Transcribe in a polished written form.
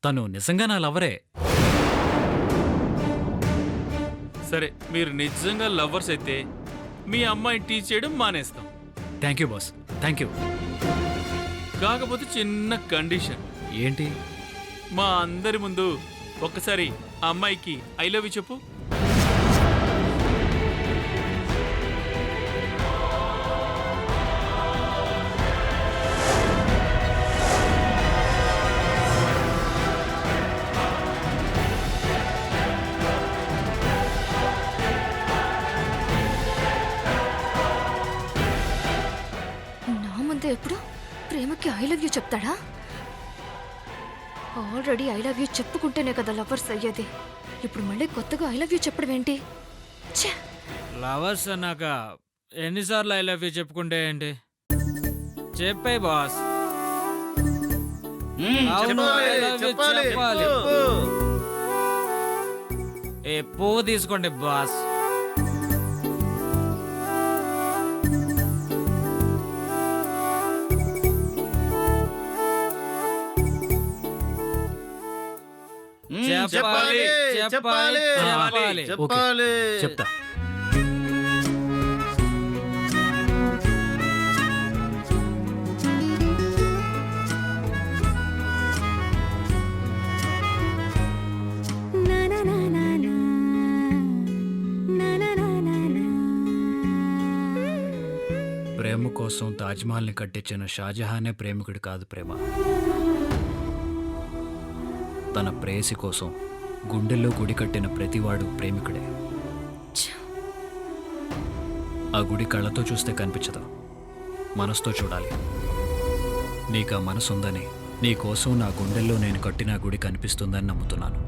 తను నిజంగా నా లవరే. సరే, మీరు నిజంగా లవర్స్ అయితే మీ అమ్మాయిని టీచ్ చేయడం మానేస్తాం. Thank you boss, thank you. కాకపోతే చిన్న కండిషన్. ఏంటి? మా అందరి ముందు ఒక్కసారి ఆ అమ్మాయికి ఐ లవ్ యూ చెప్పు. నా ముందే ఎప్పుడు ప్రేమకి ఐ లవ్ యూ చెప్తాడా? ఆల్రెడీ ఐ లవ్ యూ చెప్పుకుంటేనే కదా లవర్స్ అయ్యేది. ఇప్పుడు మళ్ళీ కొత్తగా ఐ లవ్ యూ చెప్పడం ఏంటి? ఛే! లవర్స్ అన్నాక ఎన్నిసార్లు ఐ లవ్ యూ చెప్పుకుంటే ఏంటి? చెప్పే బాస్. అవును, I love you చెప్పాలి. ఏ పువ్వు తీసుకోండి బాస్. చెప్పాలి చెప్పాలి చెప్పాలి. ఓకే, చెప్తా. ప్రేమ కోసం తాజ్మహల్ని కట్టించిన షాజహానే ప్రేమికుడు కాదు ప్రేమ. తన ప్రేయసి కోసం గుండెల్లో గుడి కట్టిన ప్రతివాడు ప్రేమికుడే. ఆ గుడి కళ్ళతో చూస్తే కనిపించదు, మనసుతో చూడాలి. నీకు ఆ మనసుందని, నీ కోసం నా గుండెల్లో నేను కట్టిన గుడి కనిపిస్తుందని నమ్ముతున్నాను.